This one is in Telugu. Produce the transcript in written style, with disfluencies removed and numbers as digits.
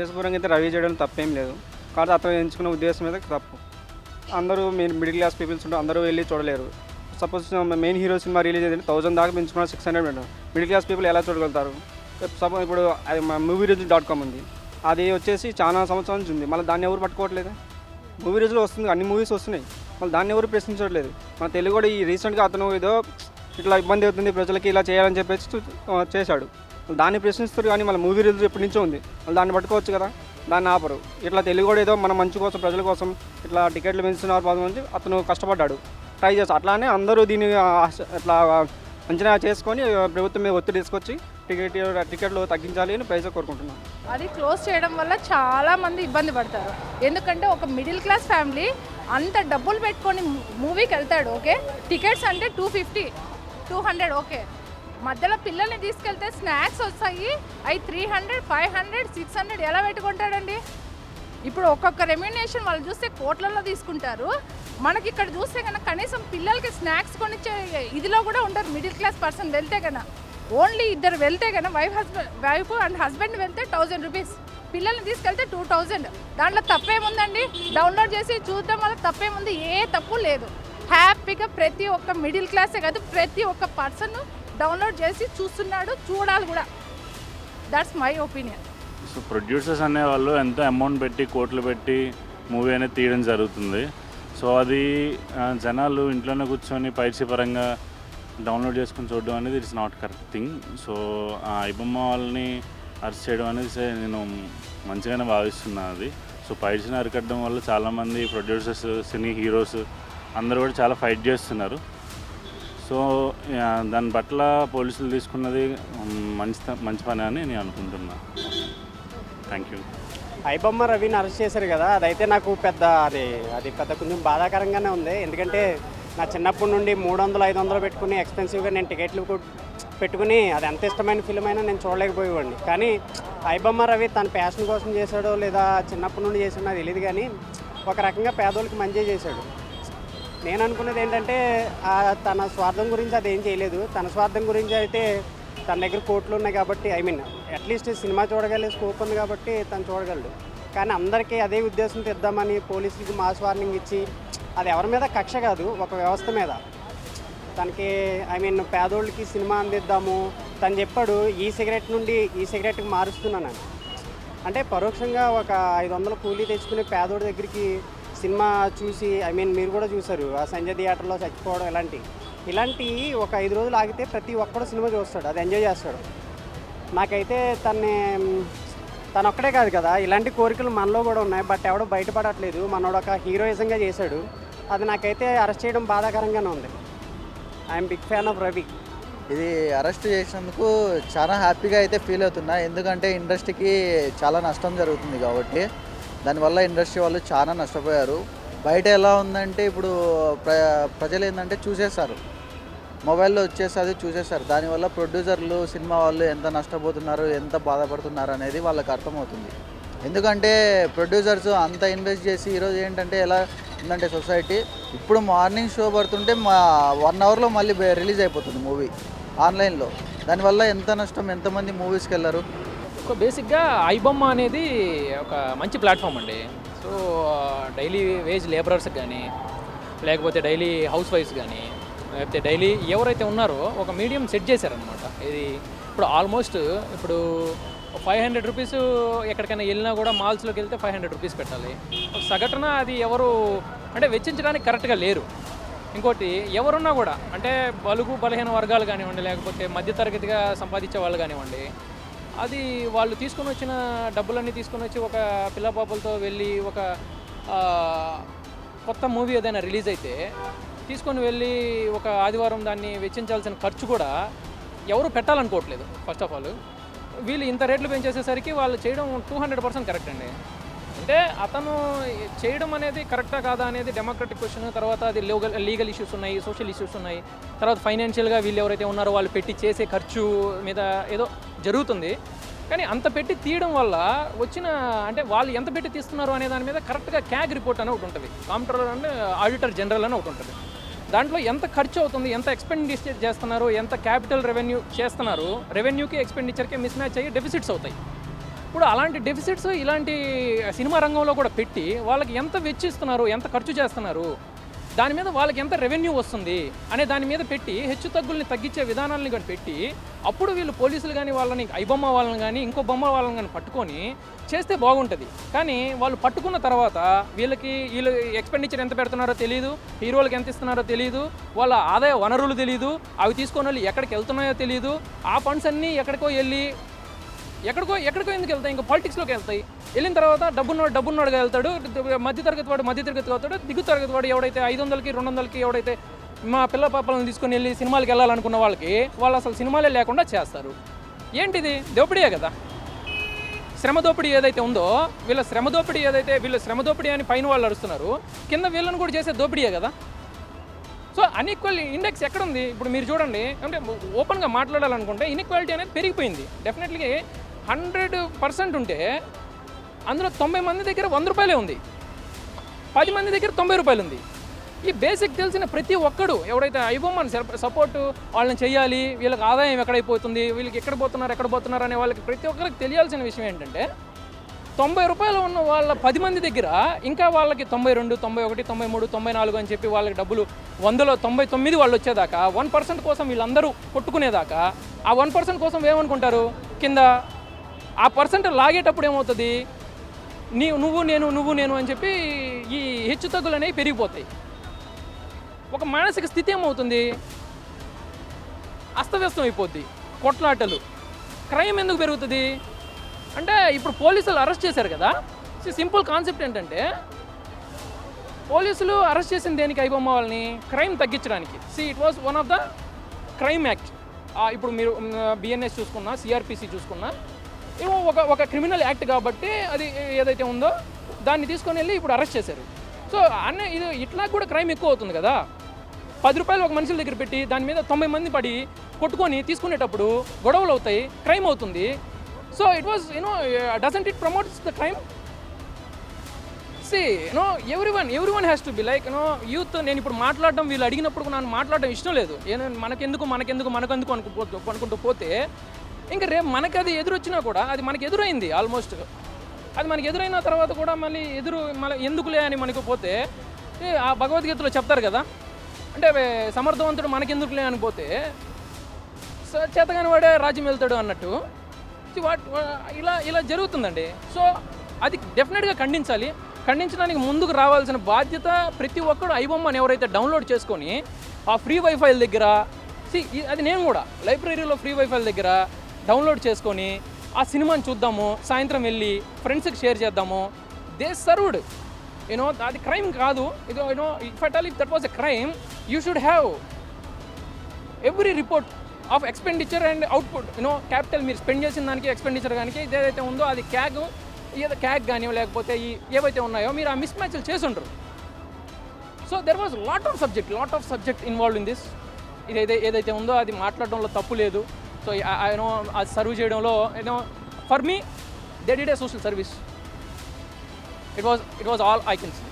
ఉద్దేశపూర్వకంగా అయితే రవి చేయడం తప్పేం లేదు. కానీ అతను ఎంచుకున్న ఉద్దేశం మీద తప్పు. అందరూ మిడిల్ క్లాస్ పీపుల్స్ ఉంటే అందరూ వెళ్ళి చూడలేరు. Suppose main hero cinema release అయ్యింది 1000 దాకా పెంచుకున్న 600 పెట్టారు. మిడిల్ క్లాస్ పీపుల్ ఎలా చూడగలుగుతారు? సపోజ్ ఇప్పుడు అది movie.com ఉంది, అది వచ్చేసి చాలా సంవత్సరాల నుంచి ఉంది. మళ్ళీ దాన్ని ఎవరు పట్టుకోవట్లేదు. మూవీ రోజులో వస్తుంది, అన్ని మూవీస్ వస్తున్నాయి, మళ్ళీ దాన్ని ఎవరు ప్రశ్నించట్లేదు. మన తెలుగు కూడా ఈ రీసెంట్గా అతను ఏదో ఇట్లా ఇబ్బంది అవుతుంది ప్రజలకి, ఇలా చేయాలని చెప్పేసి చేశాడు. దాన్ని ప్రశ్నిస్తారు కానీ మళ్ళీ మూవీ రిలీజ్ ఎప్పటి నుంచో ఉంది, మళ్ళీ దాన్ని పట్టుకోవచ్చు కదా, దాన్ని ఆపరు. ఇట్లా తెలుగు కూడా ఏదో మన మంచి కోసం ప్రజల కోసం ఇట్లా టికెట్లు పెంచుతున్నారు పాదం నుంచి అతను కష్టపడ్డాడు, ట్రై చేస్తాడు. అట్లానే అందరూ దీన్ని ఇట్లా అంచనా చేసుకొని ప్రభుత్వం మీద ఒత్తిడి తీసుకొచ్చి టికెట్లు తగ్గించాలి అని ప్రైజ్ కోరుకుంటున్నాను. అది క్లోజ్ చేయడం వల్ల చాలా మంది ఇబ్బంది పడతారు. ఎందుకంటే ఒక మిడిల్ క్లాస్ ఫ్యామిలీ అంత డబ్బులు పెట్టుకొని మూవీకి వెళ్తాడు, ఓకే, టికెట్స్ అంటే 250 200, ఓకే, మధ్యలో పిల్లల్ని తీసుకెళ్తే స్నాక్స్ వస్తాయి, అవి 300 500 600 ఎలా పెట్టుకుంటాడండి? ఇప్పుడు ఒక్కొక్క రెమ్యునేషన్ వాళ్ళు చూస్తే కోట్లలో తీసుకుంటారు. మనకి ఇక్కడ చూస్తే కనుక కనీసం పిల్లలకి స్నాక్స్ కొనిచ్చే ఇదిలో కూడా ఉండరు. మిడిల్ క్లాస్ పర్సన్ వెళ్తే కనుక ఓన్లీ ఇద్దరు వెళ్తే కనుక వైఫ్ అండ్ హస్బెండ్ వెళ్తే 1000 రూపీస్, పిల్లల్ని తీసుకెళ్తే 2000. దాంట్లో తప్పేముందండి? డౌన్లోడ్ చేసి చూడడం వల్ల తప్పేముంది? ఏ తప్పు లేదు. హ్యాపీగా ప్రతి ఒక్క మిడిల్ క్లాసే కాదు, ప్రతి ఒక్క పర్సన్ డౌన్లోడ్ చేసి చూస్తున్నాడు, చూడాలి కూడా. That's my opinion. So producers అనేవాళ్ళు ఎంతో అమౌంట్ పెట్టి కోట్లు పెట్టి మూవీ అనేది తీయడం జరుగుతుంది. సో అది జనాలు ఇంట్లోనే కూర్చొని పైరసీ పరంగా డౌన్లోడ్ చేసుకుని చూడడం అనేది it's not correct thing. So ఆ ఐబొమ్మ వాళ్ళని అరెస్ట్ చేయడం అనేది నేను మంచిగానే భావిస్తున్నాను అది. సో పైరసీని అరికట్టడం వల్ల చాలామంది ప్రొడ్యూసర్స్, సినీ హీరోస్ అందరూ కూడా చాలా ఫైట్ చేస్తున్నారు. సో దాని పట్ల పోలీసులు తీసుకున్నది మంచి పని అని నేను అనుకుంటున్నాను. Thank you. ఐబొమ్మ రవిని అరెస్ట్ చేశారు కదా, అదైతే నాకు పెద్ద అది పెద్ద కొంచెం బాధాకరంగానే ఉంది. ఎందుకంటే నా చిన్నప్పటి నుండి 300-500 పెట్టుకుని ఎక్స్పెన్సివ్గా నేను టికెట్లు పెట్టుకుని అది ఎంత ఇష్టమైన ఫిల్మ్ అయినా నేను చూడలేకపోయేవాడిని. కానీ ఐబొమ్మ రవి తన ప్యాషన్ కోసం చేశాడో లేదా చిన్నప్పటి నుండి చేసాడో నాకు తెలియదు, కానీ ఒక రకంగా పేదోళ్ళకి మంచి చేశాడు. నేను అనుకున్నది ఏంటంటే తన స్వార్థం గురించి అదేం చేయలేదు. తన స్వార్థం గురించి అయితే తన దగ్గర కోట్లు ఉన్నాయి కాబట్టి, అట్లీస్ట్ సినిమా చూడగలిగే స్కోప్ ఉంది కాబట్టి తను చూడగలడు. కానీ అందరికీ అదే ఉద్దేశంతో ఇద్దామని పోలీసులకి మాస్ వార్నింగ్ ఇచ్చి, అది ఎవరి మీద కక్ష కాదు, ఒక వ్యవస్థ మీద తనకి పేదోళ్ళకి సినిమా అందిద్దాము. తను చెప్పాడు ఈ సిగరెట్ నుండి ఈ సిగరెట్కి మారుస్తున్నానని. అంటే పరోక్షంగా ఒక 500 కూలీ తెచ్చుకునే పేదోడి దగ్గరికి సినిమా చూసి మీరు కూడా చూసారు ఆ సంజయ్ థియేటర్లో చచ్చిపోవడం, ఇలాంటి ఒక 5 రోజులు ఆగితే ప్రతి ఒక్కడు సినిమా చూస్తాడు, అది ఎంజాయ్ చేస్తాడు. నాకైతే తను ఒక్కడే కాదు కదా, ఇలాంటి కోరికలు మనలో కూడా ఉన్నాయి, బట్ ఎవడో బయటపడట్లేదు. మనోడు ఒక హీరోయిజంగా చేశాడు, అది నాకైతే అరెస్ట్ చేయడం బాధాకరంగానే ఉంది. I'm big fan of Ravi. ఇది అరెస్ట్ చేసినందుకు చాలా హ్యాపీగా అయితే ఫీల్ అవుతున్నా. ఎందుకంటే ఇండస్ట్రీకి చాలా నష్టం జరుగుతుంది కాబట్టి, దానివల్ల ఇండస్ట్రీ వాళ్ళు చాలా నష్టపోయారు. బయట ఎలా ఉందంటే ఇప్పుడు ప్రజలు ఏంటంటే చూసేస్తారు, మొబైల్లో వచ్చేసి చూసేస్తారు. దానివల్ల ప్రొడ్యూసర్లు, సినిమా వాళ్ళు ఎంత నష్టపోతున్నారు, ఎంత బాధపడుతున్నారు అనేది వాళ్ళకి అర్థమవుతుంది. ఎందుకంటే ప్రొడ్యూసర్స్ అంత ఇన్వెస్ట్ చేసి ఈరోజు ఏంటంటే ఎలా ఉందంటే సొసైటీ, ఇప్పుడు మార్నింగ్ షో పడుతుంటే 1 అవర్లో మళ్ళీ రిలీజ్ అయిపోతుంది మూవీ ఆన్లైన్లో. దానివల్ల ఎంత నష్టం, ఎంతమంది మూవీస్కి వెళ్ళరు. బేసిక్గా ఐబొమ్మ అనేది ఒక మంచి ప్లాట్ఫామ్ అండి. సో డైలీ వేజ్ లేబరర్స్ కానీ, లేకపోతే డైలీ హౌస్ వైఫ్స్ కానీ, లేకపోతే డైలీ ఎవరైతే ఉన్నారో ఒక మీడియం సెట్ చేశారనమాట. ఇది ఇప్పుడు ఆల్మోస్ట్ ఇప్పుడు 500 రూపీస్ ఎక్కడికైనా వెళ్ళినా కూడా మాల్స్లోకి వెళ్తే 500 రూపీస్ పెట్టాలి. సగటున అది ఎవరు అంటే వెచ్చించడానికి కరెక్ట్గా లేరు. ఇంకోటి ఎవరున్నా కూడా అంటే బలుగు బలహీన వర్గాలు కానివ్వండి, లేకపోతే మధ్యతరగతిగా సంపాదించే వాళ్ళు కానివ్వండి, అది వాళ్ళు తీసుకొని వచ్చిన డబ్బులన్నీ తీసుకొని వచ్చి ఒక పిల్లపాపలతో వెళ్ళి ఒక కొత్త మూవీ ఏదైనా రిలీజ్ అయితే తీసుకొని వెళ్ళి ఒక ఆదివారం దాన్ని వెచ్చించాల్సిన ఖర్చు కూడా ఎవరు పెట్టాలనుకోవట్లేదు. ఫస్ట్ ఆఫ్ ఆల్ వీళ్ళు ఇంత రేట్లు పెంచేసేసరికి వాళ్ళు చేయడం 200% కరెక్ట్ అండి. అంటే అతను చేయడం అనేది కరెక్టా కాదా అనేది డెమోక్రటిక్ క్వశ్చన్. తర్వాత అది లీగల్ ఇష్యూస్ ఉన్నాయి, సోషల్ ఇష్యూస్ ఉన్నాయి. తర్వాత ఫైనాన్షియల్గా వీళ్ళు ఎవరైతే ఉన్నారో వాళ్ళు పెట్టి చేసే ఖర్చు మీద ఏదో జరుగుతుంది. కానీ అంత పెట్టి తీయడం వల్ల వచ్చిన అంటే వాళ్ళు ఎంత పెట్టి తీస్తున్నారు అనే దాని మీద కరెక్ట్గా క్యాగ్ రిపోర్ట్ అని ఒకటి ఉంటుంది, కాంప్ట్రోలర్ అండ్ ఆడిటర్ జనరల్ అని ఒకటి ఉంటుంది. దాంట్లో ఎంత ఖర్చు అవుతుంది, ఎంత ఎక్స్పెండిచర్ చేస్తున్నారు, ఎంత క్యాపిటల్ రెవెన్యూ చేస్తున్నారు, రెవెన్యూకి ఎక్స్పెండిచర్కి మిస్ మ్యాచ్ అయ్యి డెఫిసిట్స్ అవుతాయి. ఇప్పుడు అలాంటి డెఫిసిట్స్ ఇలాంటి సినిమా రంగంలో కూడా పెట్టి వాళ్ళకి ఎంత వెచ్చిస్తున్నారు, ఎంత ఖర్చు చేస్తున్నారు, దాని మీద వాళ్ళకి ఎంత రెవెన్యూ వస్తుంది అనే దాని మీద పెట్టి హెచ్చు తగ్గుల్ని తగ్గించే విధానాలను కానీ పెట్టి అప్పుడు వీళ్ళు పోలీసులు కానీ వాళ్ళని ఐబొమ్మ వాళ్ళని కానీ ఇంకో బొమ్మ వాళ్ళని కానీ పట్టుకొని చేస్తే బాగుంటుంది. కానీ వాళ్ళు పట్టుకున్న తర్వాత వీళ్ళు ఎక్స్పెండిచర్ ఎంత పెడుతున్నారో తెలియదు, హీరోలకు ఎంత ఇస్తున్నారో తెలియదు, వాళ్ళ ఆదాయ వనరులు తెలియదు, అవి తీసుకొని వాళ్ళు ఎక్కడికి వెళ్తున్నాయో తెలియదు, ఆ ఫండ్స్ అన్నీ ఎక్కడికో ఎక్కడికో ఎందుకు వెళ్తాయి, ఇంకా పాలిటిక్స్లోకి వెళ్తాయి. వెళ్ళిన తర్వాత డబ్బున్నోడుగా వెళ్తాడు, మధ్యతరగతి అవుతాడు, దిగు తరగతి వాడు ఎవడైతే 500కి 200కి ఎవడైతే మా పిల్ల పాపలను తీసుకొని వెళ్ళి సినిమాలకి వెళ్ళాలనుకున్న వాళ్ళకి వాళ్ళు అసలు సినిమాలే లేకుండా చేస్తారు. ఏంటిది? దోపిడీయే కదా. శ్రమ దోపిడీ ఏదైతే ఉందో వీళ్ళ శ్రమ దోపిడీ అని పైన వాళ్ళు అరుస్తున్నారు, కింద వీళ్ళని కూడా చేసే దోపిడీయే కదా. సో అన్ఈక్వల్ ఇండెక్స్ ఎక్కడుంది? ఇప్పుడు మీరు చూడండి, అంటే ఓపెన్గా మాట్లాడాలనుకుంటే ఇన్ఈక్వాలిటీ అనేది పెరిగిపోయింది. డెఫినెట్లీ 100% ఉంటే అందులో 90 మంది దగ్గర 100 రూపాయలే ఉంది, 10 మంది దగ్గర 90 రూపాయలు ఉంది. ఈ బేసిక్ తెలిసిన ప్రతి ఒక్కడు ఎవడైతే ఐబొమ్మని సపోర్టు వాళ్ళని చేయాలి, వీళ్ళకి ఆదాయం ఎక్కడైపోతుంది, వీళ్ళకి ఎక్కడ పోతున్నారు అనే వాళ్ళకి ప్రతి ఒక్కరికి తెలియాల్సిన విషయం ఏంటంటే 90 రూపాయలు ఉన్న వాళ్ళ 10 మంది దగ్గర ఇంకా వాళ్ళకి 92, 91, 93, 94 అని చెప్పి వాళ్ళకి డబ్బులు 100లో 99 వాళ్ళు వచ్చేదాకా 1% కోసం వీళ్ళందరూ కొట్టుకునేదాకా ఆ 1% కోసం ఏమనుకుంటారు, కింద ఆ పర్సెంట్ లాగేటప్పుడు ఏమవుతుంది, నువ్వు నేను అని చెప్పి ఈ హెచ్చు తగ్గులు అనేవి పెరిగిపోతాయి. ఒక మానసిక స్థితి ఏమవుతుంది, అస్తవ్యస్తం అయిపోద్ది. కొట్లాటలు, క్రైమ్ ఎందుకు పెరుగుతుంది అంటే ఇప్పుడు పోలీసులు అరెస్ట్ చేశారు కదా. సింపుల్ కాన్సెప్ట్ ఏంటంటే పోలీసులు అరెస్ట్ చేసిన దేనికి ఐబొమ్మ వాళ్ళని, క్రైమ్ తగ్గించడానికి. It was one of the crime act. ఇప్పుడు మీరు బిఎన్ఎస్ చూసుకున్నా, సిఆర్పిసి చూసుకున్నా, ఏమో ఒక క్రిమినల్ యాక్ట్ కాబట్టి అది ఏదైతే ఉందో దాన్ని తీసుకొని వెళ్ళి ఇప్పుడు అరెస్ట్ చేశారు. సో ఇది ఇట్లా కూడా క్రైమ్ ఎక్కువ అవుతుంది కదా. 10 రూపాయలు ఒక మనుషుల దగ్గర పెట్టి దాని మీద 90 మంది పడి కొట్టుకొని తీసుకునేటప్పుడు గొడవలు అవుతాయి, క్రైమ్ అవుతుంది. So it was doesn't it promotes the crime? Everyone has to be like youth. నేను ఇప్పుడు మాట్లాడడం వీళ్ళు అడిగినప్పుడు నాకు మాట్లాడడం ఇష్టం లేదు. మనకెందుకు అనుకుంటూ పోతే ఇంకా రేపు మనకి అది ఎదురొచ్చినా కూడా అది మనకి ఎదురైంది ఆల్మోస్ట్. అది మనకి ఎదురైన తర్వాత కూడా మళ్ళీ ఎందుకులే అని మనకు పోతే ఆ భగవద్గీతలో చెప్తారు కదా, అంటే సమర్థవంతుడు మనకెందుకులే అని పోతే చేతగాని వాడే రాజ్యం వెళ్తాడు అన్నట్టు ఇలా జరుగుతుందండి. సో అది డెఫినెట్గా ఖండించడానికి ముందుకు రావాల్సిన బాధ్యత ప్రతి ఒక్కరు ఐబొమ్మని ఎవరైతే డౌన్లోడ్ చేసుకొని ఆ ఫ్రీ వైఫైల దగ్గర అది నేను కూడా లైబ్రరీలో ఫ్రీ వైఫైల దగ్గర డౌన్లోడ్ చేసుకొని ఆ సినిమాని చూద్దాము, సాయంత్రం వెళ్ళి ఫ్రెండ్స్కి షేర్ చేద్దాము. దే సర్వ్డ్ అది క్రైమ్ కాదు. If that was a crime you should have every report of expenditure and output. Capital మీరు స్పెండ్ చేసిన దానికి ఎక్స్పెండిచర్ కానీ ఏదైతే ఉందో అది క్యాగ్ కానీ లేకపోతే ఏవైతే ఉన్నాయో మీరు ఆ మిస్ మ్యాచ్లు చేసి ఉంటారు. So there was lot of subject involve in this. ఏదైతే ఉందో అది మాట్లాడడంలో తప్పు లేదు. సో అది సర్వ్ చేయడంలో for me they did a social service. It was all I can see.